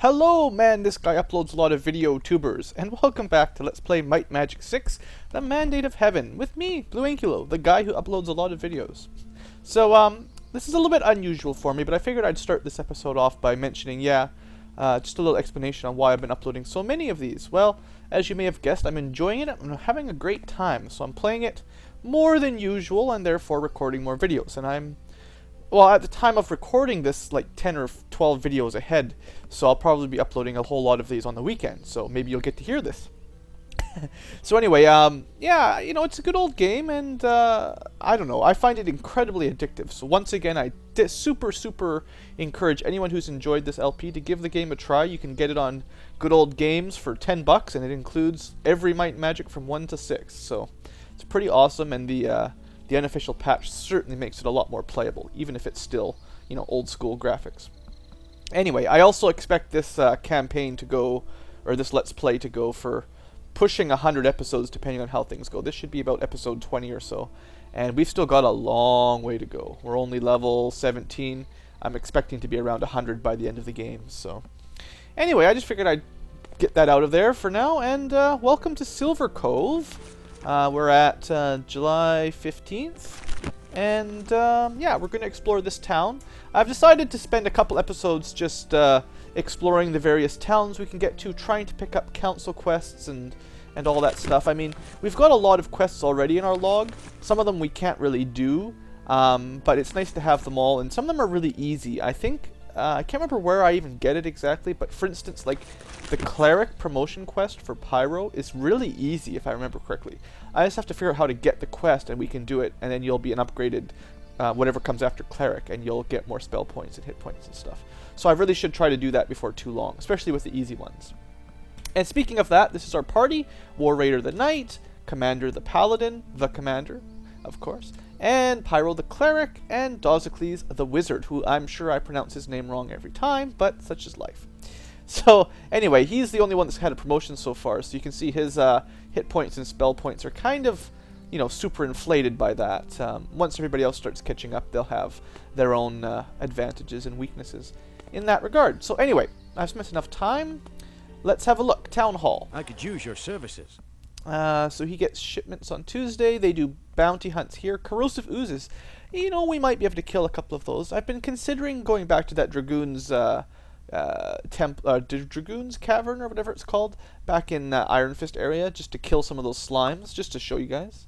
Hello, man, this guy uploads a lot of video tubers, and welcome back to Let's Play Might Magic 6, The Mandate of Heaven, with me, BlueAnkylo, the guy who uploads a lot of videos. So, this is a little bit unusual for me, but I figured I'd start this episode off by mentioning, just a little explanation on why I've been uploading so many of these. Well, as you may have guessed, I'm enjoying it, I'm having a great time, so I'm playing it more than usual, and therefore recording more videos, and well, at the time of recording this, like 10 or 12 videos ahead, so I'll probably be uploading a whole lot of these on the weekend, so maybe you'll get to hear this. So anyway, yeah, you know, it's a good old game, and I don't know, I find it incredibly addictive. So once again, I super encourage anyone who's enjoyed this LP to give the game a try. You can get it on Good Old Games for 10 bucks, and it includes every Might and Magic from 1 to 6, so it's pretty awesome, and the unofficial patch certainly makes it a lot more playable, even if it's still, you know, old school graphics. Anyway, I also expect this campaign to go, or this Let's Play to go for pushing 100 episodes depending on how things go. This should be about episode 20 or so, and we've still got a long way to go. We're only level 17. I'm expecting to be around 100 by the end of the game, so anyway, I just figured I'd get that out of there for now, and welcome to Silver Cove. We're at July 15th, and yeah, we're going to explore this town. I've decided to spend a couple episodes just exploring the various towns we can get to, trying to pick up council quests and all that stuff. I mean, we've got a lot of quests already in our log. Some of them we can't really do, but it's nice to have them all, and some of them are really easy. I think, I can't remember where I even get it exactly, but for instance, like the Cleric promotion quest for Pyro is really easy if I remember correctly. I just have to figure out how to get the quest and we can do it, and then you'll be an upgraded whatever comes after Cleric, and you'll get more spell points and hit points and stuff. So I really should try to do that before too long, especially with the easy ones. And speaking of that, this is our party: War Raider the Knight, Commander the Paladin, the Commander, of course, and Pyro the Cleric, and Dozicles the Wizard, who I'm sure I pronounce his name wrong every time, but such is life. So anyway, he's the only one that's had a promotion so far, so you can see his hit points and spell points are kind of, you know, super inflated by that. Once everybody else starts catching up, they'll have their own advantages and weaknesses in that regard. So anyway, I've spent enough time. Let's have a look. Town Hall. I could use your services. So he gets shipments on Tuesday. They do bounty hunts here. Corrosive oozes. You know, we might be able to kill a couple of those. I've been considering going back to that Dragoon's Dragoon's Cavern, or whatever it's called, back in Iron Fist area, just to kill some of those slimes, just to show you guys.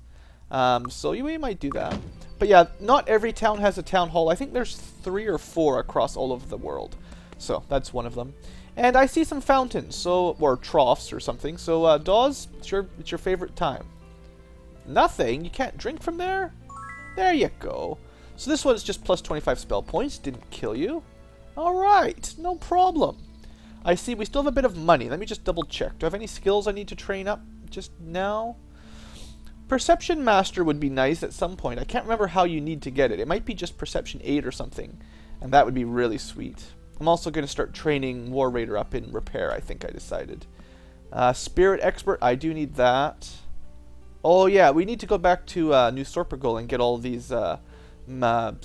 So we might do that. But yeah, not every town has a town hall. I think there's 3 or 4 across all over the world. So that's one of them. And I see some fountains, so, or troughs or something. So Dawes, it's your favorite time. Nothing? You can't drink from there? There you go. So this one's just plus 25 spell points. Didn't kill you. Alright, no problem. I see we still have a bit of money. Let me just double check. Do I have any skills I need to train up just now? Perception Master would be nice at some point. I can't remember how you need to get it. It might be just Perception 8 or something, and that would be really sweet. I'm also going to start training War Raider up in Repair, I think I decided. Spirit Expert, I do need that. Oh yeah, we need to go back to New Sorpagol and get all these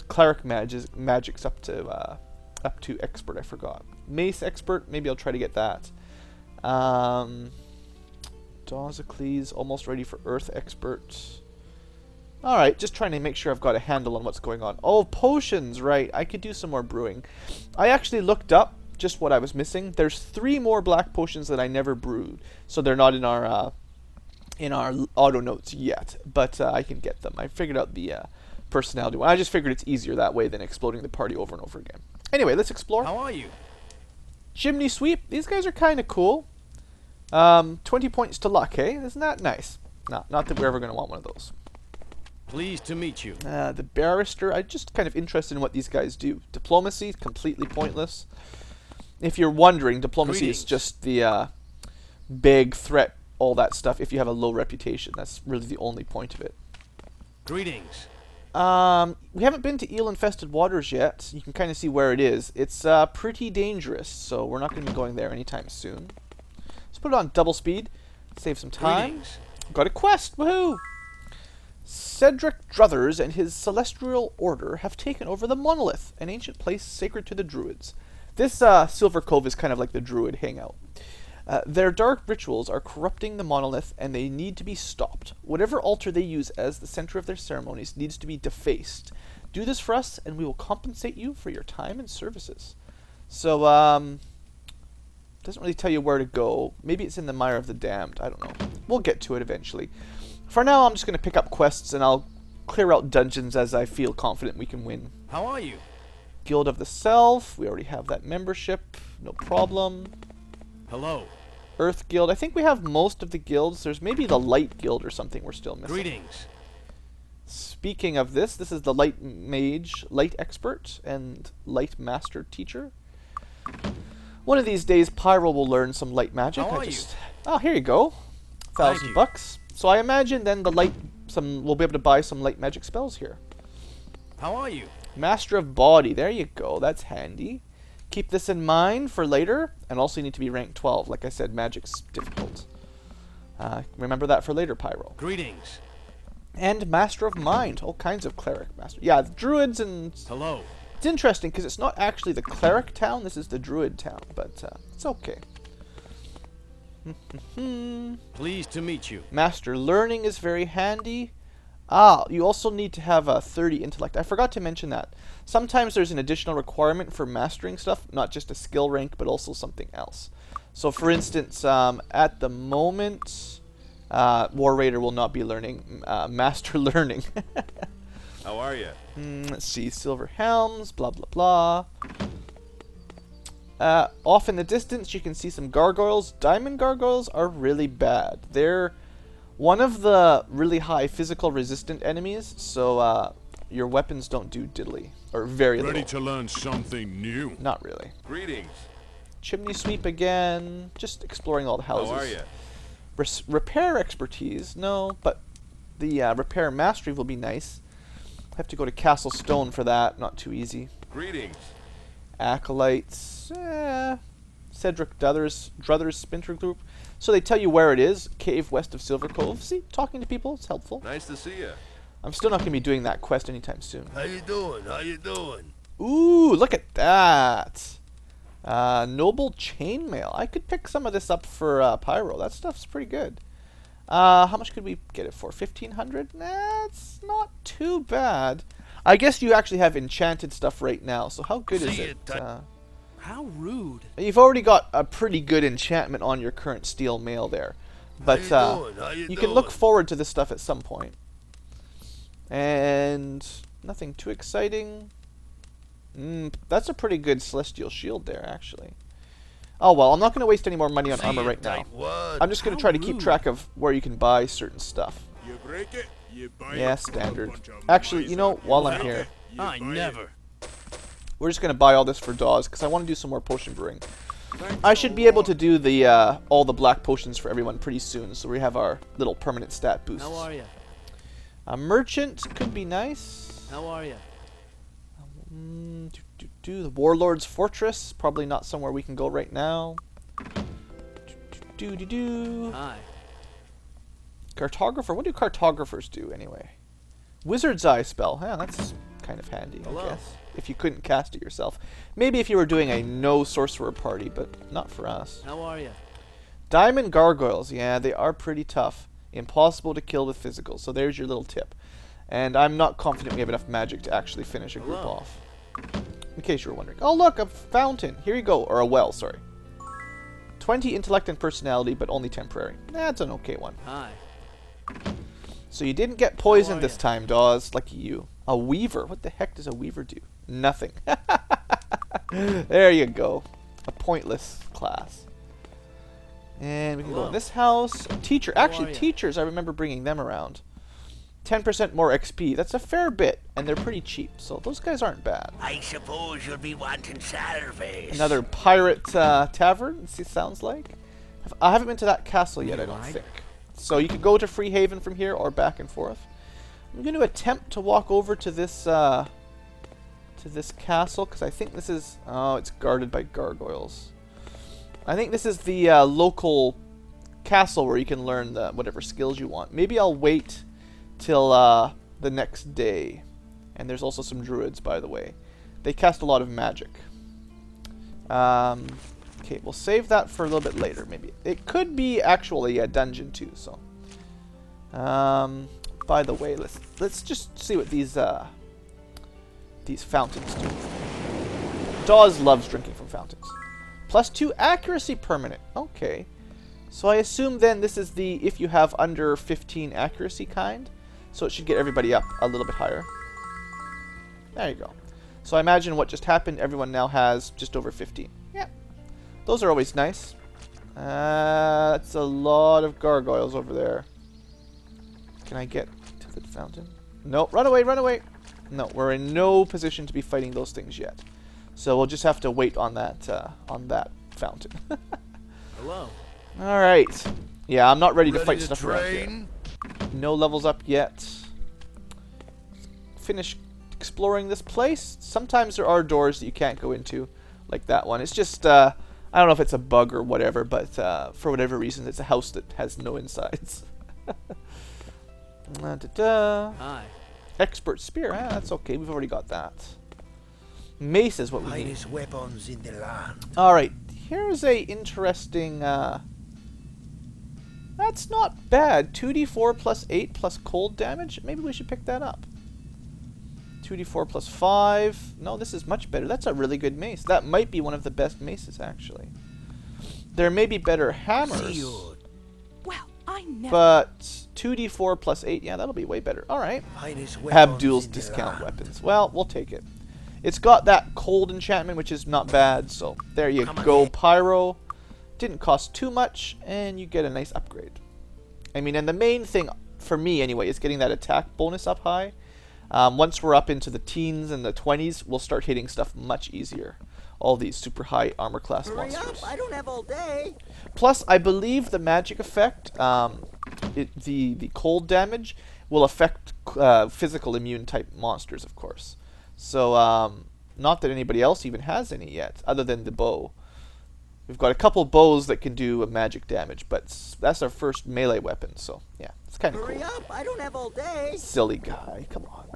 Cleric magics up to Expert, I forgot. Mace Expert, maybe I'll try to get that. Dozicles, almost ready for Earth Expert. Alright, just trying to make sure I've got a handle on what's going on. Oh, potions, right. I could do some more brewing. I actually looked up just what I was missing. There's 3 more black potions that I never brewed, so they're not in our auto notes yet, but I can get them. I figured out the personality one. I just figured it's easier that way than exploding the party over and over again. Anyway, let's explore. How are you? Chimney Sweep. These guys are kind of cool. 20 points to luck, hey? Isn't that nice? No, not that we're ever going to want one of those. Pleased to meet you. The Barrister. I'm just kind of interested in what these guys do. Diplomacy, completely pointless. If you're wondering, diplomacy is just the big threat, all that stuff, if you have a low reputation. That's really the only point of it. Greetings. We haven't been to eel-infested waters yet. You can kind of see where it is. It's pretty dangerous, so we're not going to be going there anytime soon. Let's put it on double speed. Save some time. Greetings. Got a quest! Woohoo! Cedric Druthers and his celestial order have taken over the Monolith, an ancient place sacred to the Druids. This Silver Cove is kind of like the druid hangout. Their dark rituals are corrupting the monolith, and they need to be stopped. Whatever altar they use as the center of their ceremonies needs to be defaced. Do this for us, and we will compensate you for your time and services. So, doesn't really tell you where to go. Maybe it's in the Mire of the Damned. I don't know. We'll get to it eventually. For now, I'm just going to pick up quests, and I'll clear out dungeons as I feel confident we can win. How are you? Guild of the Self. We already have that membership. No problem. Hello. Earth Guild. I think we have most of the guilds. There's maybe the Light Guild or something we're still missing. Greetings. Speaking of this is the Light Mage, Light Expert, and Light Master Teacher. One of these days, Pyro will learn some light magic. How are you? Oh, here you go. Thank you. $1,000. So I imagine then we'll be able to buy some light magic spells here. How are you? Master of Body. There you go. That's handy. Keep this in mind for later, and also you need to be rank 12. Like I said, magic's difficult. Remember that for later, Pyro. Greetings. And Master of Mind. All kinds of cleric master. Yeah, druids and... Hello. It's interesting because it's not actually the cleric town. This is the druid town, but it's okay. Pleased to meet you. Master Learning is very handy. Ah, you also need to have a 30 intellect. I forgot to mention that. Sometimes there's an additional requirement for mastering stuff, not just a skill rank, but also something else. So for instance, at the moment, War Raider will not be learning Master Learning. How are you? Let's see, Silver Helms, blah blah blah. Off in the distance, you can see some gargoyles. Diamond gargoyles are really bad. They're one of the really high physical resistant enemies, so your weapons don't do diddly, or very little. Ready to learn something new? Not really. Greetings. Chimney sweep again. Just exploring all the houses. How are you? Repair expertise, no, but the repair mastery will be nice. Have to go to Castle Stone for that. Not too easy. Greetings. Acolytes. Cedric Druthers Splinter Group. So they tell you where it is. Cave west of Silver Cove. See, talking to people, it's helpful. Nice to see you. I'm still not going to be doing that quest anytime soon. How you doing? How you doing? Ooh, look at that. Noble Chainmail. I could pick some of this up for Pyro. That stuff's pretty good. How much could we get it for? 1,500? Nah, it's not too bad. I guess you actually have enchanted stuff right now, so how good is it? How rude. You've already got a pretty good enchantment on your current steel mail there. But you can look forward to this stuff at some point. And nothing too exciting. That's a pretty good celestial shield there, actually. Oh well, I'm not going to waste any more money on armor right now. I'm just going to try to keep track of where you can buy certain stuff. You break it, you buy Yeah, it. standard. Actually, you know, while I'm here, I never. we're just going to buy all this for Dawes, because I want to do some more potion brewing. I should be able to do the all the black potions for everyone pretty soon, so we have our little permanent stat boosts. How are you? A merchant could be nice. How are you? The Warlord's Fortress, probably not somewhere we can go right now. Hi. Cartographer, what do cartographers do anyway? Wizard's Eye spell, yeah, that's kind of handy, Hello. I guess. If you couldn't cast it yourself. Maybe if you were doing a no sorcerer party, but not for us. How are you? Diamond gargoyles, yeah, they are pretty tough. Impossible to kill with physical, so there's your little tip. And I'm not confident we have enough magic to actually finish a group Hello. off. In case you were wondering. Oh look, a fountain. Here you go. Or a well, sorry. 20 intellect and personality, but only temporary. That's an okay one. Hi. So you didn't get poisoned are this ya? time, Dawes. Lucky you. A weaver. What the heck does a weaver do? Nothing. There you go. A pointless class. And we can go in Hello. this house. Teacher. How Actually, are ya? teachers, I remember bringing them around. 10% more XP. That's a fair bit, and they're pretty cheap, so those guys aren't bad. I suppose you'll be wanting service. Another pirate tavern, it sounds like. I haven't been to that castle yet, I don't Right. think. So you could go to Free Haven from here, or back and forth. I'm going to attempt to walk over to this castle, because I think this is... Oh, it's guarded by gargoyles. I think this is the local castle where you can learn whatever skills you want. Maybe I'll wait till the next day. And there's also some druids, by the way. They cast a lot of magic. Okay, we'll save that for a little bit later, maybe. It could be actually a dungeon too, so. By the way, let's just see what these fountains do. Dawes loves drinking from fountains. +2 accuracy permanent. Okay. So I assume then this is the if you have under 15 accuracy kind. So it should get everybody up a little bit higher. There you go. So I imagine what just happened, everyone now has just over 15. Yeah. Those are always nice. That's a lot of gargoyles over there. Can I get to the fountain? No, run away, run away. No, we're in no position to be fighting those things yet. So we'll just have to wait on that fountain. Hello. All right. Yeah, I'm not ready to Ready fight to stuff around here. train? No levels up yet. Finish exploring this place. Sometimes there are doors that you can't go into, like that one. It's just, I don't know if it's a bug or whatever, but for whatever reason, it's a house that has no insides. Hi. Expert spear. That's okay. We've already got that. Mace is what we need. Finest weapons in the land. All right. Here's a interesting. That's not bad. 2d4 plus 8 plus cold damage. Maybe we should pick that up. 2d4 plus 5. No, this is much better. That's a really good mace. That might be one of the best maces, actually. There may be better hammers. Well, I never. But 2d4 plus 8, yeah, that'll be way better. All right. Finest weapons Abdul's in the discount land. weapons. Well, we'll take it. It's got that cold enchantment, which is not bad. So there you go, Pyro. Didn't cost too much, and you get a nice upgrade. I mean, and the main thing for me anyway is getting that attack bonus up high. Once we're up into the teens and the 20s, we'll start hitting stuff much easier. All these super high armor class Hurry monsters. up, I don't have all day. Plus, I believe the magic effect, the cold damage, will affect physical immune type monsters, of course. So, not that anybody else even has any yet, other than the bow. We've got a couple bows that can do magic damage, but that's our first melee weapon, so yeah, it's kind of cool. Hurry up, I don't have all day. Silly guy, come on.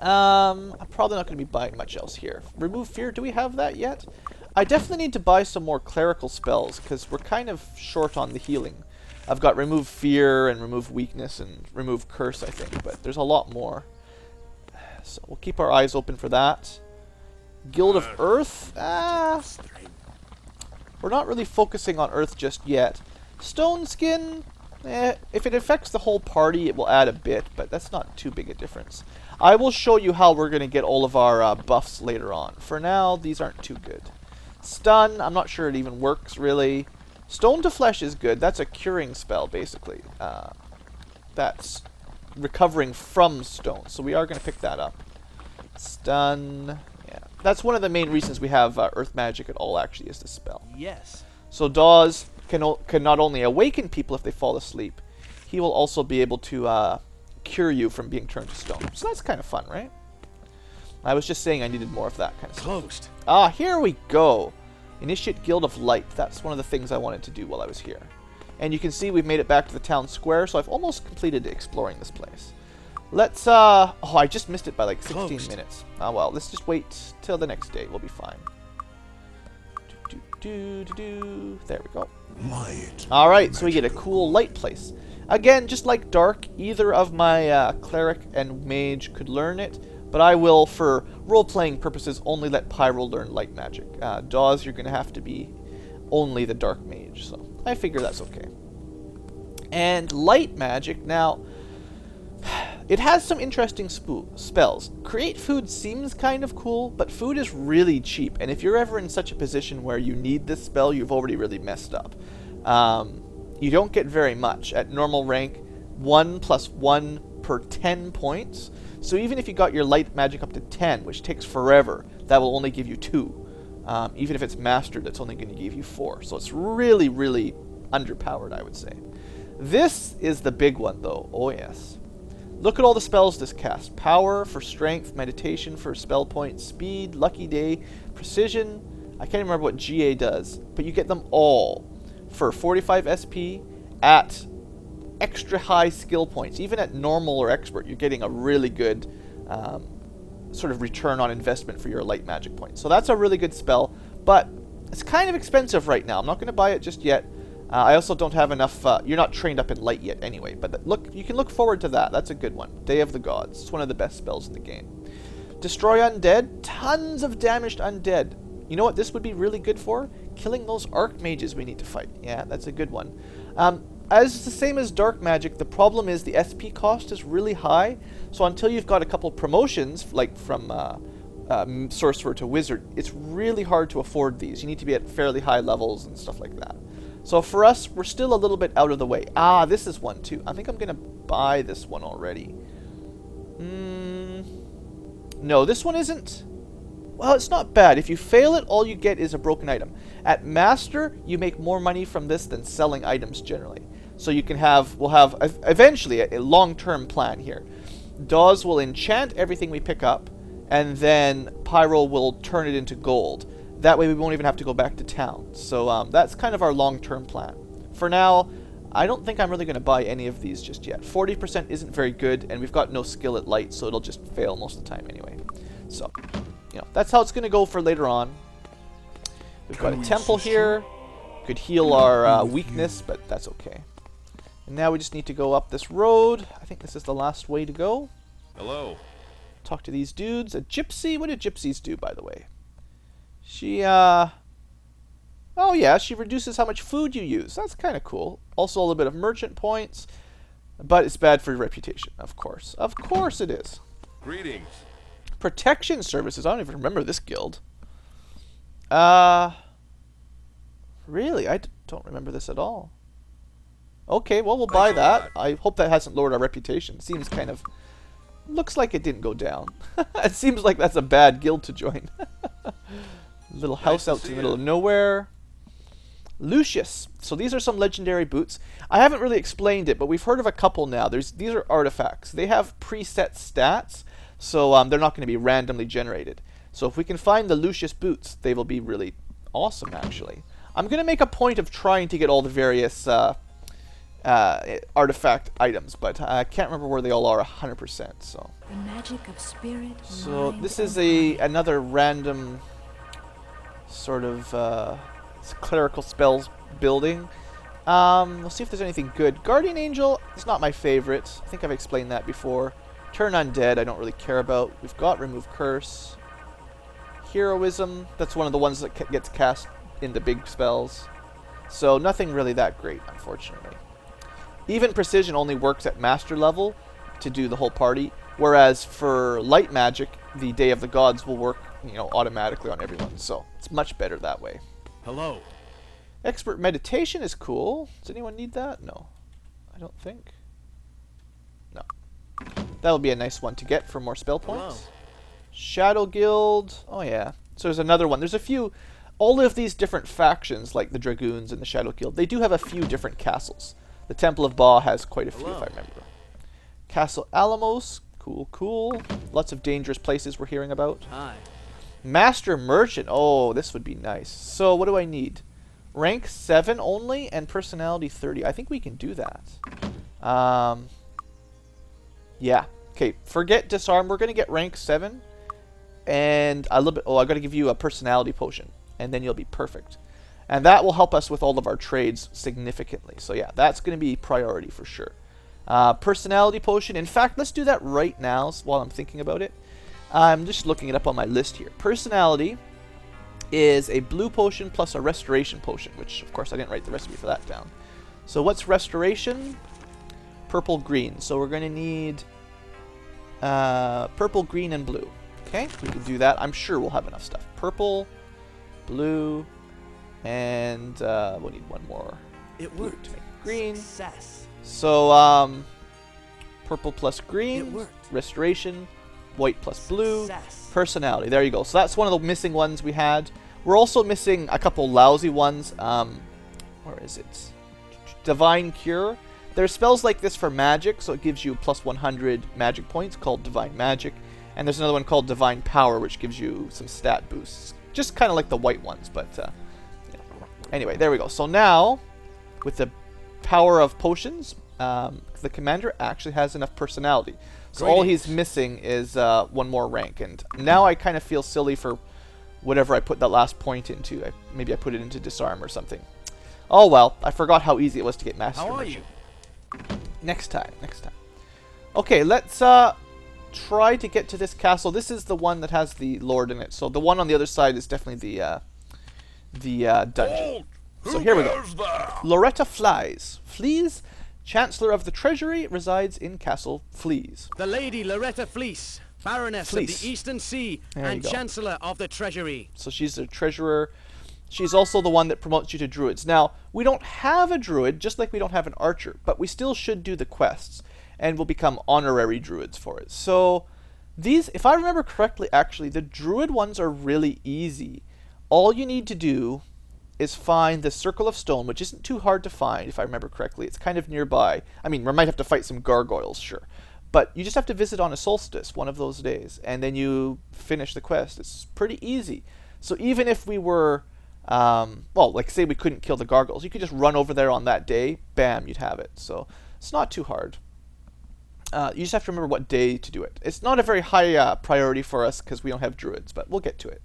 I'm probably not going to be buying much else here. Remove fear, do we have that yet? I definitely need to buy some more clerical spells, because we're kind of short on the healing. I've got remove fear and remove weakness and remove curse, I think, but there's a lot more. So we'll keep our eyes open for that. Guild of Earth? We're not really focusing on Earth just yet. Stone Skin? If it affects the whole party, it will add a bit, but that's not too big a difference. I will show you how we're going to get all of our buffs later on. For now, these aren't too good. Stun, I'm not sure it even works, really. Stone to Flesh is good. That's a curing spell, basically. That's recovering from stone, so we are going to pick that up. Stun, yeah. That's one of the main reasons we have Earth Magic at all, actually, is this spell. Yes. So Dawes can not only awaken people if they fall asleep, he will also be able to cure you from being turned to stone. So that's kind of fun, right? I was just saying I needed more of that kind of stuff. Closed. Ah, here we go. Initiate Guild of Light. That's one of the things I wanted to do while I was here. And you can see we've made it back to the town square, so I've almost completed exploring this place. Let's, oh, I just missed it by like 16 Closed. minutes. Ah, well, let's just wait till the next day. We'll be fine. There we go. Light. Alright, so we get a cool light place. Again, just like Dark, either of my Cleric and Mage could learn it, but I will, for role-playing purposes, only let Pyro learn light magic. Dawes, you're going to have to be only the Dark Mage, so I figure that's okay. And light magic, now, it has some interesting spells. Create food seems kind of cool, but food is really cheap, and if you're ever in such a position where you need this spell, you've already really messed up. You don't get very much. At normal rank, 1 plus 1 per 10 points. So even if you got your light magic up to 10, which takes forever, that will only give you 2. Even if it's mastered, it's only going to give you 4. So it's really, really underpowered, I would say. This is the big one, though. Oh, yes. Look at all the spells this casts. Power for strength, meditation for spell points, speed, lucky day, precision. I can't remember what GA does, but you get them all for 45 SP at extra high skill points. Even at normal or expert, you're getting a really good sort of return on investment for your light magic points. So that's a really good spell. but it's kind of expensive right now. I'm not going to buy it just yet. I also don't have enough. You're not trained up in light yet anyway, but look, you can look forward to that. That's a good one. Day of the Gods. It's one of the best spells in the game. Destroy undead. Tons of damaged undead. You know what this would be really good for? Killing those archmages we need to fight. Yeah, that's a good one. As the same as dark magic, the problem is the SP cost is really high. So until you've got a couple promotions, like from sorcerer to wizard, it's really hard to afford these. You need to be at fairly high levels and stuff like that. So for us, we're still a little bit out of the way. Ah, this is one too. I think I'm going to buy this one already. No, this one isn't. Well, it's not bad. If you fail it, all you get is a broken item. At Master, you make more money from this than selling items generally. So you can have, we'll have eventually a long-term plan here. Dawes will enchant everything we pick up, and then Pyro will turn it into gold. That way we won't even have to go back to town. So that's kind of our long-term plan. For now, I don't think I'm really going to buy any of these just yet. 40% isn't very good, and we've got no skill at light, so it'll just fail most of the time anyway. So, you know, that's how it's going to go for later on. We've got a temple here. Could heal our weakness, but that's okay. And now we just need to go up this road. I think this is the last way to go. Hello. Talk to these dudes. A gypsy? What do gypsies do, by the way? She, oh yeah, she reduces how much food you use. That's kind of cool. Also a little bit of merchant points, but it's bad for your reputation, of course. Of course it is. Greetings. Protection services. I don't even remember this guild. Really? I don't remember this at all. Okay, well, we'll buy that. I hope that hasn't lowered our reputation. Seems kind of... Looks like it didn't go down. It seems like that's a bad guild to join. Little house out in the middle of nowhere. Lucius. So these are some legendary boots. I haven't really explained it, but we've heard of a couple now. These are artifacts. They have preset stats, so they're not going to be randomly generated. So if we can find the Lucius boots, they will be really awesome, actually. I'm going to make a point of trying to get all the various artifact items, but I can't remember where they all are 100%. So The magic of spirit. So mind, this is and another random sort of clerical spells building. We'll see if there's anything good. Guardian Angel is not my favorite. I think I've explained that before. Turn Undead I don't really care about. We've got Remove Curse. Heroism, that's one of the ones that gets cast into big spells. So nothing really that great, unfortunately. Even Precision only works at Master level to do the whole party, whereas for Light Magic, the Day of the Gods will work, you know, automatically on everyone. So it's much better that way. Hello. Expert Meditation is cool. Does anyone need that? No. I don't think. No. That'll be a nice one to get for more spell points. Hello. Shadow Guild. Oh yeah. So there's another one. There's a few. All of these different factions, like the Dragoons and the Shadow Guild, they do have a few different castles. The Temple of Ba has quite a few, if I remember. Castle Alamos. Cool, cool. Lots of dangerous places we're hearing about. Hi. Master Merchant. Oh, this would be nice. So what do I need? Rank 7 only and personality 30. I think we can do that. Yeah. Okay, forget disarm. We're going to get rank 7. And a little bit... Oh, I got to give you a personality potion. And then you'll be perfect. And that will help us with all of our trades significantly. So yeah, that's going to be priority for sure. Personality potion. In fact, let's do that right now while I'm thinking about it. I'm just looking it up on my list here. Personality is a blue potion plus a restoration potion, which of course I didn't write the recipe for that down. So what's restoration? Purple, green. So we're going to need purple, green, and blue. Okay, we can do that. I'm sure we'll have enough stuff. Purple, blue, and we'll need one more. It blue worked. to make green. Success. So purple plus It green, worked. restoration, white plus blue, Success. personality. There you go. So that's one of the missing ones we had. We're also missing a couple lousy ones. Where is it? Divine Cure. There's spells like this for magic, so it gives you plus 100 magic points called Divine Magic. And there's another one called Divine Power, which gives you some stat boosts. Just kind of like the white ones, but yeah. Anyway, there we go. So now, with the power of potions, the commander actually has enough personality. So all he's missing is one more rank. And now I kind of feel silly for whatever I put that last point into. Maybe I put it into disarm or something. Oh well, I forgot how easy it was to get master How are merchant. you? Next time. Okay, let's try to get to this castle. This is the one that has the lord in it. So the one on the other side is definitely the dungeon. So here we go. Loretta Flees, Chancellor of the Treasury, resides in Castle Flees. The Lady Loretta Fleece, Baroness Fleece. of the Eastern Sea There you and go. Chancellor of the Treasury. So she's the treasurer. She's also the one that promotes you to druids. Now, we don't have a druid, just like we don't have an archer, but we still should do the quests, and we'll become honorary druids for it. So these, if I remember correctly, actually, the druid ones are really easy. All you need to do is find the Circle of Stone, which isn't too hard to find, if I remember correctly. It's kind of nearby. I mean, we might have to fight some gargoyles, sure. But you just have to visit on a solstice, one of those days, and then you finish the quest. It's pretty easy. So even if we were, well, like say we couldn't kill the gargoyles, you could just run over there on that day, bam, you'd have it. So it's not too hard. You just have to remember what day to do it. It's not a very high priority for us because we don't have druids, but we'll get to it.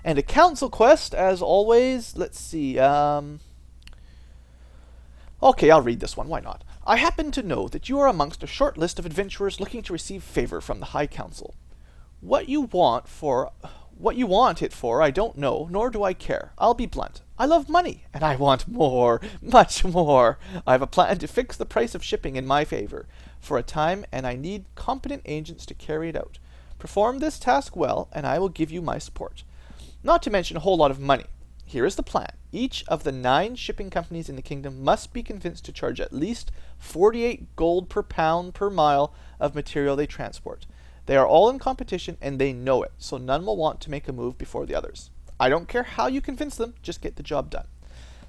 And a council quest, as always. Let's see. Okay, I'll read this one. Why not? I happen to know that you are amongst a short list of adventurers looking to receive favor from the High Council. What you want it for, I don't know, nor do I care. I'll be blunt. I love money, and I want more, much more. I have a plan to fix the price of shipping in my favor for a time, and I need competent agents to carry it out. Perform this task well, and I will give you my support. Not to mention a whole lot of money. Here is the plan. Each of the 9 shipping companies in the kingdom must be convinced to charge at least 48 gold per pound per mile of material they transport. They are all in competition and they know it, so none will want to make a move before the others. I don't care how you convince them, just get the job done.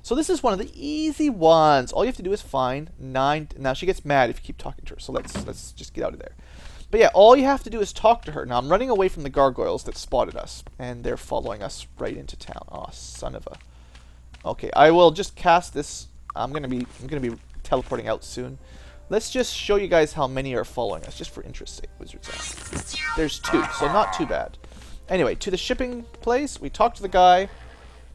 So this is one of the easy ones. All you have to do is find 9. Now she gets mad if you keep talking to her, so let's just get out of there. But yeah, all you have to do is talk to her. Now I'm running away from the gargoyles that spotted us, and they're following us right into town. Oh, son of a. Okay, I will just cast this. I'm gonna be teleporting out soon. Let's just show you guys how many are following us, just for interest's sake. Wizard's Eye. There's 2, so not too bad. Anyway, to the shipping place. We talk to the guy.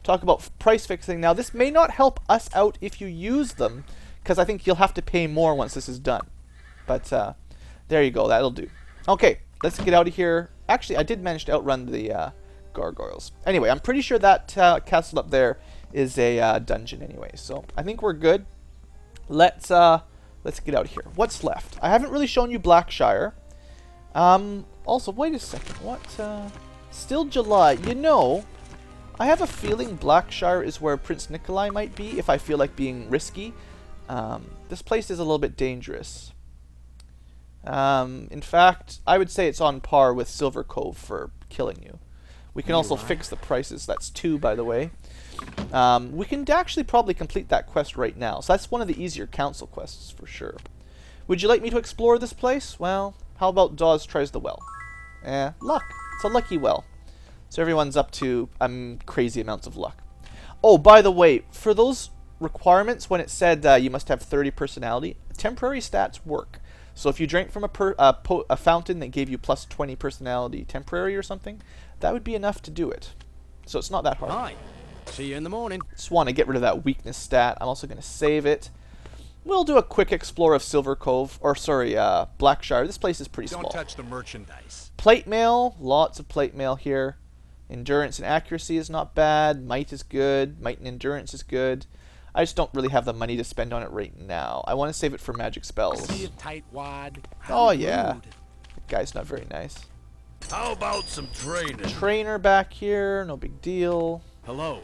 Talk about price fixing. Now this may not help us out if you use them, because I think you'll have to pay more once this is done. But there you go. That'll do. Okay, let's get out of here. Actually, I did manage to outrun the gargoyles. Anyway, I'm pretty sure that castle up there is a dungeon anyway. So I think we're good. Let's get out of here. What's left? I haven't really shown you Blackshire. Also, wait a second. What? Still July. You know, I have a feeling Blackshire is where Prince Nikolai might be if I feel like being risky. This place is a little bit dangerous. In fact, I would say it's on par with Silver Cove for killing you. We can also fix the prices. That's 2, by the way. We can actually probably complete that quest right now. So that's one of the easier council quests for sure. Would you like me to explore this place? Well, how about Dawes tries the well? Luck. It's a lucky well. So everyone's up to crazy amounts of luck. Oh, by the way, for those requirements, when it said you must have 30 personality, temporary stats work. So if you drank from a fountain that gave you plus 20 personality temporary or something, that would be enough to do it. So it's not that hard. Hi. See you in the morning. Just want to get rid of that weakness stat. I'm also going to save it. We'll do a quick explore of Silver Cove, or sorry, Blackshire. This place is pretty small. Don't touch the merchandise. Plate mail, lots of plate mail here. Endurance and accuracy is not bad. Might is good. Might and endurance is good. I just don't really have the money to spend on it right now. I want to save it for magic spells. See you, tightwad. Oh yeah, that guy's not very nice. How about some training? Trainer back here, no big deal. Hello.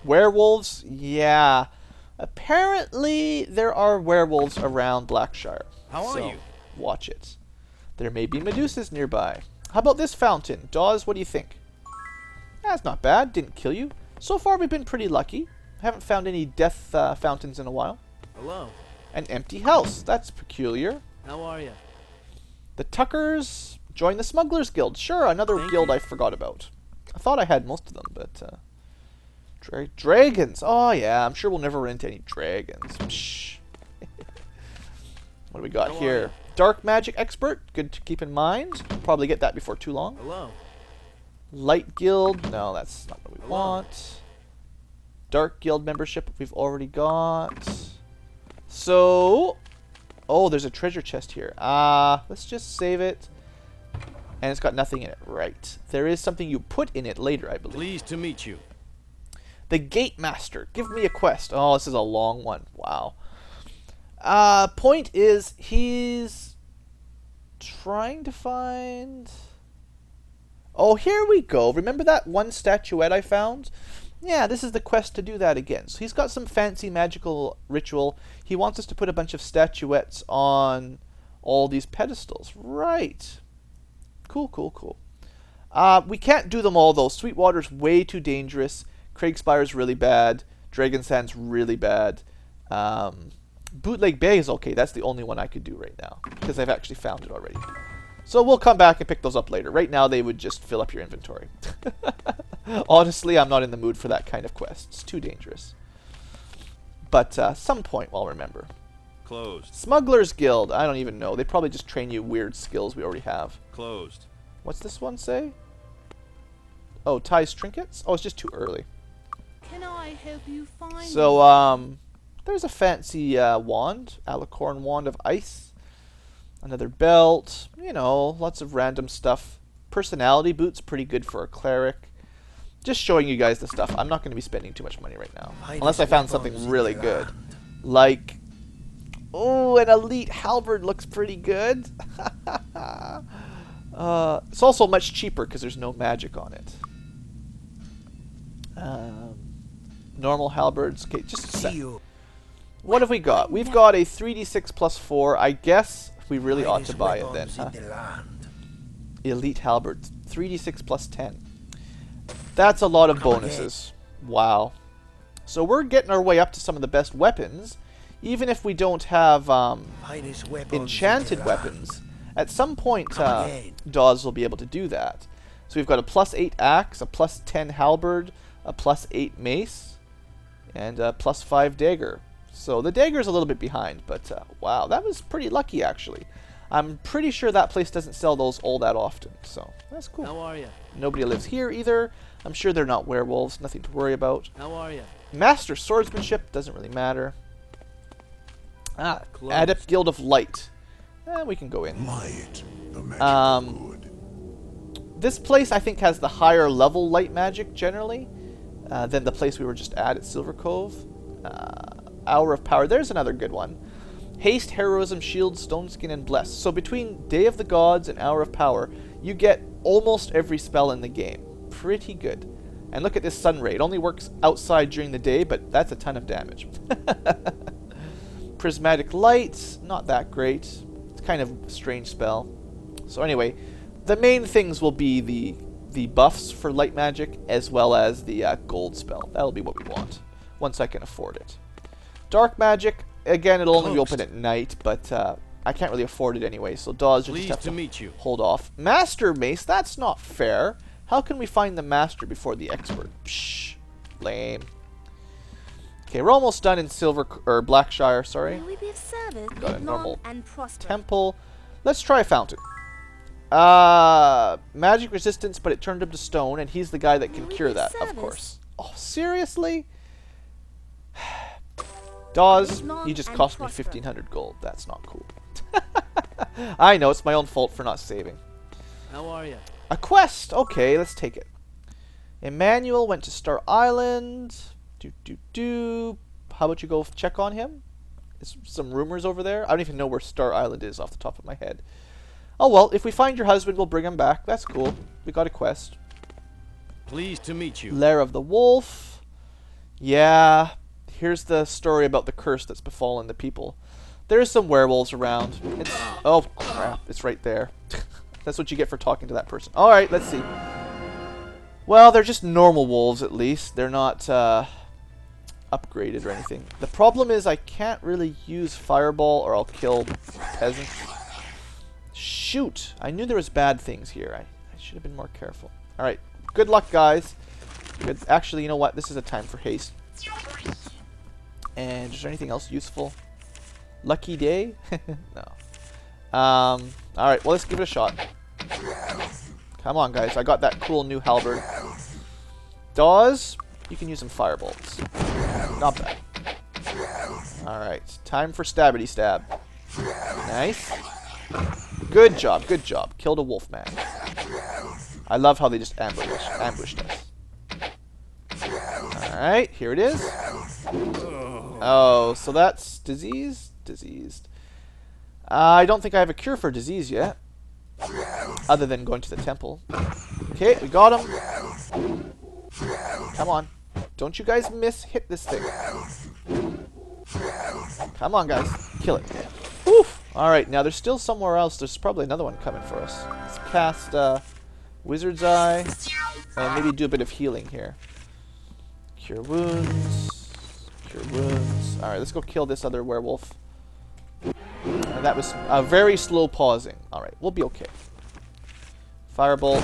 Werewolves, yeah. Apparently there are werewolves around Blackshire. How are you? Watch it. There may be Medusas nearby. How about this fountain? Dawes, what do you think? That's not bad. Didn't kill you. So far we've been pretty lucky. Haven't found any death fountains in a while. Hello. An empty house. That's peculiar. How are you? The Tuckers join the Smugglers Guild. Sure, another guild I forgot about. I thought I had most of them, but dragons. Oh yeah, I'm sure we'll never run into any dragons. Psh. What do we got here? Dark magic expert. Good to keep in mind. Probably get that before too long. Hello. Light Guild. No, that's not what we want. Dark Guild membership we've already got. So, oh, there's a treasure chest here. Let's just save it. And it's got nothing in it. Right. There is something you put in it later, I believe. Pleased to meet you. The Gate Master. Give me a quest. Oh, this is a long one. Wow. Point is, he's trying to find... Oh, here we go. Remember that one statuette I found? Yeah, this is the quest to do that again. So he's got some fancy magical ritual. He wants us to put a bunch of statuettes on all these pedestals. Right. Cool, cool, cool. We can't do them all, though. Sweetwater's way too dangerous. Craigspire's really bad. Dragon Sand's really bad. Bootleg Bay is okay. That's the only one I could do right now, because I've actually found it already. So we'll come back and pick those up later. Right now, they would just fill up your inventory. Honestly, I'm not in the mood for that kind of quest. It's too dangerous. But some point we'll remember. Closed. Smuggler's Guild. I don't even know. They probably just train you weird skills we already have. Closed. What's this one say? Oh, ties trinkets? Oh, it's just too early. Can I help you find? So, there's a fancy wand. Alicorn Wand of Ice. Another belt. You know, lots of random stuff. Personality boots, pretty good for a cleric. Just showing you guys the stuff. I'm not going to be spending too much money right now. Unless I found something really good. Like, oh, an elite halberd looks pretty good. It's also much cheaper because there's no magic on it. Normal halberds. Okay, just a sec. What have we got? We've got a 3d6 plus 4. I guess we really ought to buy it then, huh? Elite halberd. 3d6 plus 10. That's a lot of bonuses. Wow. So we're getting our way up to some of the best weapons. Even if we don't have enchanted weapons, at some point Dawes will be able to do that. So we've got a plus 8 axe, a plus 10 halberd, a plus 8 mace, and a plus 5 dagger. So the dagger's a little bit behind, but wow, that was pretty lucky actually. I'm pretty sure that place doesn't sell those all that often, so that's cool. How are you? Nobody lives here either. I'm sure they're not werewolves, nothing to worry about. How are you? Master Swordsmanship, doesn't really matter. Closed. Adept Guild of Light. We can go in. Light. The magic wood. This place, I think, has the higher level light magic, generally, than the place we were just at Silver Cove. Hour of Power. There's another good one. Haste, Heroism, Shield, Stone Skin, and Bless. So between Day of the Gods and Hour of Power, you get almost every spell in the game. Pretty good. And look at this Sun Ray. It only works outside during the day, but that's a ton of damage. Prismatic Light, not that great. It's kind of a strange spell. So anyway, the main things will be the buffs for light magic, as well as the gold spell. That'll be what we want, once I can afford it. Dark magic, again, it'll only be open at night, but I can't really afford it anyway, so Dawes, you'll just have to meet you. hold off. Master Mace, that's not fair. How can we find the Master before the Expert? Psh, lame. Okay, we're almost done in Blackshire, sorry. May we be of service, Got a live normal long and prosper. Temple. Let's try a fountain. Magic resistance, but it turned him to stone, and he's the guy that can cure that, of course. Oh, seriously? Dawes, you just cost me 1,500 gold. That's not cool. I know, it's my own fault for not saving. How are you? A quest! Okay, let's take it. Emmanuel went to Star Island. How about you go check on him? There's some rumors over there. I don't even know where Star Island is off the top of my head. Oh well, if we find your husband, we'll bring him back. That's cool. We got a quest. Pleased to meet you. Lair of the Wolf. Yeah. Here's the story about the curse that's befallen the people. There's some werewolves around. Oh crap, it's right there. That's what you get for talking to that person. Alright, let's see. Well, they're just normal wolves at least. They're not upgraded or anything. The problem is I can't really use Fireball or I'll kill peasants. Shoot! I knew there was bad things here. I should have been more careful. Alright, good luck guys. Good. Actually, you know what? This is a time for haste. And is there anything else useful? Lucky day? No. Alright, well let's give it a shot. Come on, guys. I got that cool new halberd. Dawes, you can use some firebolts. Not bad. Alright. Time for stabbity stab. Nice. Good job. Good job. Killed a wolf man. I love how they just ambushed us. Alright. Here it is. Oh, so that's disease? Diseased. I don't think I have a cure for disease yet. Other than going to the temple. Okay, we got him. Come on. Don't you guys hit this thing. Come on, guys. Kill it. Oof. Alright, now there's still somewhere else. There's probably another one coming for us. Let's cast Wizard's Eye. And maybe do a bit of healing here. Cure wounds. Cure wounds. Alright, let's go kill this other werewolf. And that was very slow pausing. Alright, we'll be okay. Firebolt.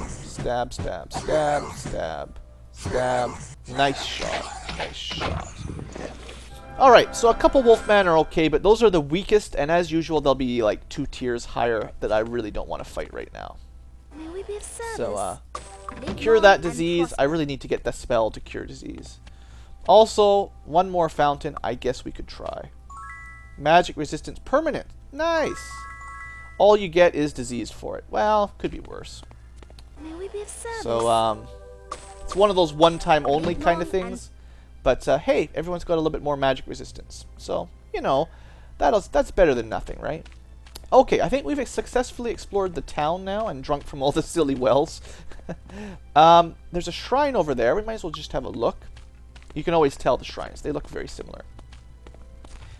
Stab, stab, stab, stab, stab. Nice shot. Nice shot. Alright, so a couple wolfmen are okay, but those are the weakest, and as usual, they'll be like 2 tiers higher that I really don't want to fight right now. May we be of service? So, cure that disease. I really need to get the spell to cure disease. Also, one more fountain I guess we could try. Magic resistance permanent. Nice. All you get is diseased for it. Well, could be worse. May we be of service? So, it's one of those one-time only kind of things. But, hey, everyone's got a little bit more magic resistance. So, you know, that's better than nothing, right? Okay, I think we've successfully explored the town now and drunk from all the silly wells. There's a shrine over there. We might as well just have a look. You can always tell the shrines. They look very similar.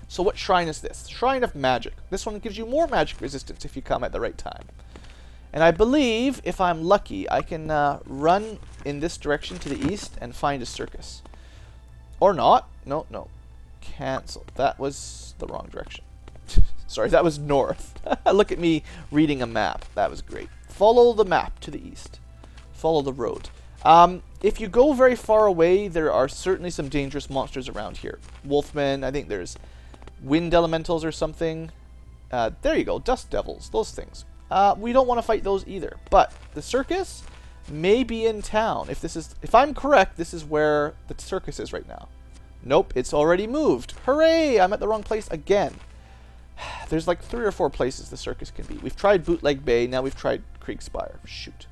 So what shrine is this? Shrine of Magic. This one gives you more magic resistance if you come at the right time. And I believe, if I'm lucky, I can run in this direction to the east and find a circus. Or not. No, no. Cancel. That was the wrong direction. Sorry, that was north. Look at me reading a map. That was great. Follow the map to the east. Follow the road. If you go very far away, there are certainly some dangerous monsters around here. Wolfmen, I think there's wind elementals or something. There you go, dust devils, those things. We don't want to fight those either. But the circus may be in town. If I'm correct, this is where the circus is right now. Nope, it's already moved. Hooray! I'm at the wrong place again. There's like 3 or 4 places the circus can be. We've tried Bootleg Bay, now we've tried Kriegspire. Shoot.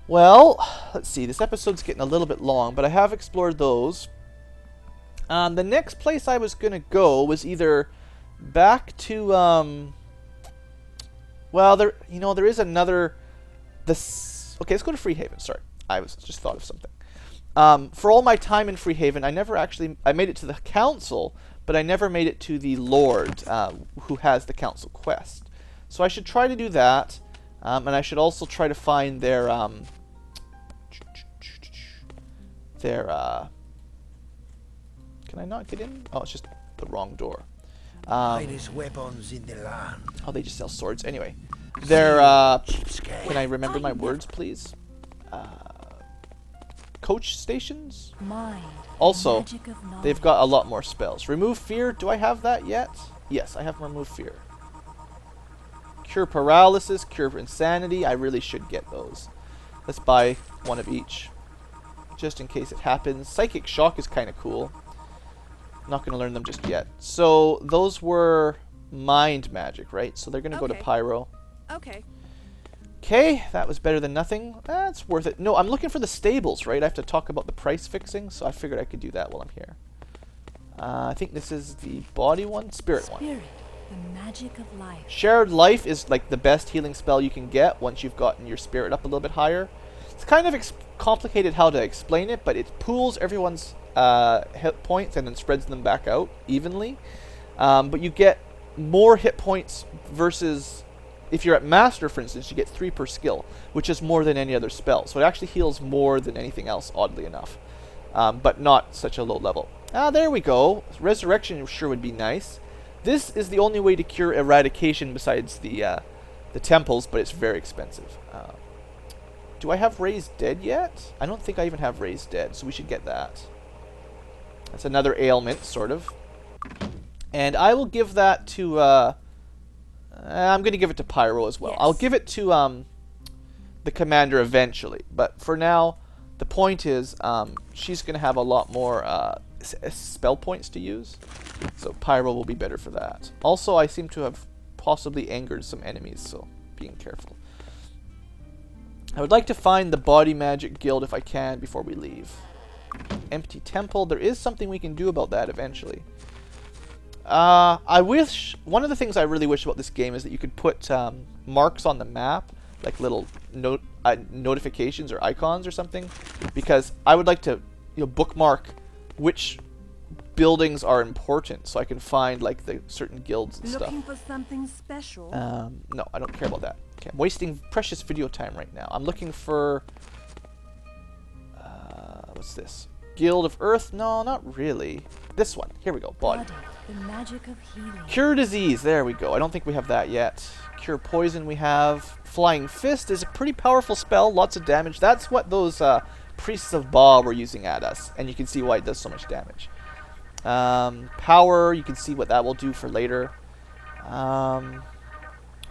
Well, let's see. This episode's getting a little bit long, but I have explored those. The next place I was going to go was either back to, well, there is another, okay, let's go to Freehaven. Sorry, I just thought of something. For all my time in Freehaven, I made it to the council, but I never made it to the Lord, who has the council quest. So I should try to do that, and I should also try to find their, can I not get in? Oh, it's just the wrong door. Finest weapons in the land. Oh, they just sell swords. Anyway, their, can I remember my words, please? Coach stations? Also, they've got a lot more spells. Remove fear. Do I have that yet? Yes, I have remove fear. Cure paralysis, cure insanity. I really should get those. Let's buy one of each, just in case it happens. Psychic shock is kind of cool. Not going to learn them just yet. So those were mind magic, right? So they're going to go to pyro. Okay. Okay, that was better than nothing. That's worth it. No, I'm looking for the stables, right? I have to talk about the price fixing, so I figured I could do that while I'm here. I think this is the body one, spirit one. Spirit, the magic of life. Shared life is like the best healing spell you can get once you've gotten your spirit up a little bit higher. It's kind of complicated how to explain it, but it pools everyone's hit points and then spreads them back out evenly. But you get more hit points versus, if you're at master, for instance, you get 3 per skill, which is more than any other spell. So it actually heals more than anything else, oddly enough, but not such a low level. There we go. Resurrection sure would be nice. This is the only way to cure eradication besides the temples, but it's very expensive. Do I have Raised Dead yet? I don't think I even have Raised Dead, so we should get that. That's another ailment, sort of. And I will give that to, I'm going to give it to Pyro as well. Yes. I'll give it to, the commander eventually. But for now, the point is she's going to have a lot more spell points to use. So Pyro will be better for that. Also, I seem to have possibly angered some enemies, so being careful. I would like to find the body magic guild if I can before we leave. Empty temple. There is something we can do about that eventually. I wish, one of the things I really wish about this game is that you could put marks on the map, like little notifications or icons or something, because I would like to, you know, bookmark which buildings are important so I can find like the certain guilds and stuff. Looking for something special? No, I don't care about that. Okay, I'm wasting precious video time right now. I'm looking for what's this? Guild of Earth? No, not really. This one. Here we go. Body. The magic of healing. Cure disease. There we go. I don't think we have that yet. Cure poison we have. Flying Fist is a pretty powerful spell. Lots of damage. That's what those priests of Ba were using at us. And you can see why it does so much damage. Power. You can see what that will do for later.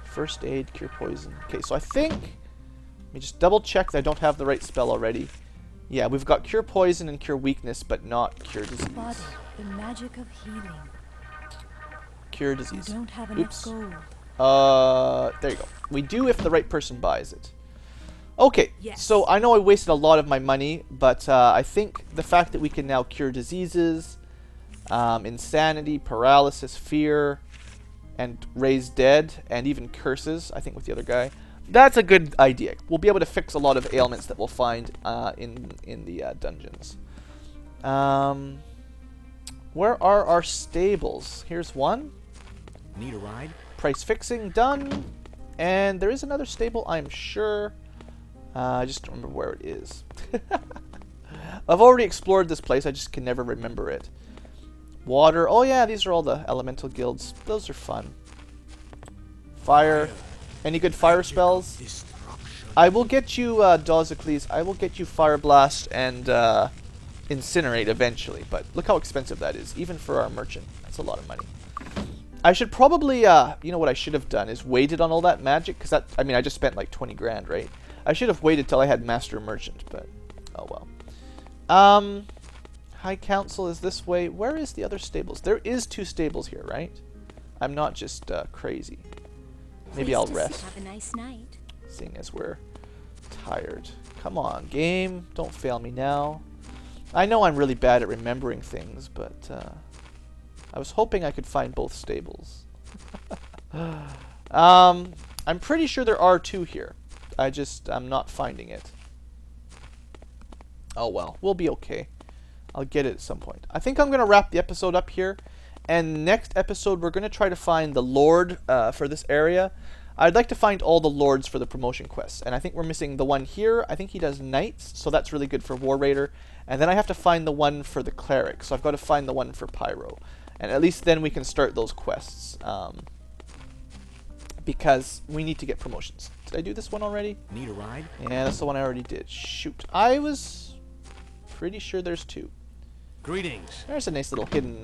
First aid. Cure poison. Okay, so I think... Let me just double check that I don't have the right spell already. Yeah, we've got Cure Poison and Cure Weakness, but not Cure Disease. Body, the magic of healing. Cure Disease. You don't have enough Oops. gold. There you go. We do if the right person buys it. Okay, Yes. so I know I wasted a lot of my money, but I think the fact that we can now cure diseases, insanity, paralysis, fear, and raise dead, and even curses, I think with the other guy, that's a good idea. We'll be able to fix a lot of ailments that we'll find in the dungeons. Where are our stables? Here's one. Need a ride? Price fixing done. And there is another stable, I'm sure. I just don't remember where it is. I've already explored this place, I just can never remember it. Water. Oh yeah, these are all the elemental guilds. Those are fun. Fire. Any good fire spells? Destruction. I will get you, Dozicles, I will get you Fire Blast and Incinerate eventually, but look how expensive that is, even for our merchant. That's a lot of money. I should probably, you know what I should have done is waited on all that magic, because that, I mean, I just spent like 20 grand, right? I should have waited till I had Master Merchant, but, oh well. High Council is this way. Where is the other stables? There is 2 stables here, right? I'm not just crazy. Maybe I'll rest. Have a nice night. Seeing as we're tired. Come on, game. Don't fail me now. I know I'm really bad at remembering things, but I was hoping I could find both stables. I'm pretty sure there are 2 here. I'm not finding it. Oh well, we'll be okay. I'll get it at some point. I think I'm going to wrap the episode up here. And next episode, we're going to try to find the Lord for this area. I'd like to find all the Lords for the promotion quests. And I think we're missing the one here. I think he does Knights, so that's really good for War Raider. And then I have to find the one for the Cleric. So I've got to find the one for Pyro. And at least then we can start those quests. Because we need to get promotions. Did I do this one already? Need a ride? Yeah, that's the one I already did. Shoot. I was pretty sure there's 2. Greetings. There's a nice little hidden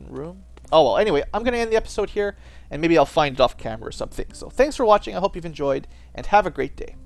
room. Oh well, anyway, I'm going to end the episode here, and maybe I'll find it off camera or something. So thanks for watching, I hope you've enjoyed, and have a great day.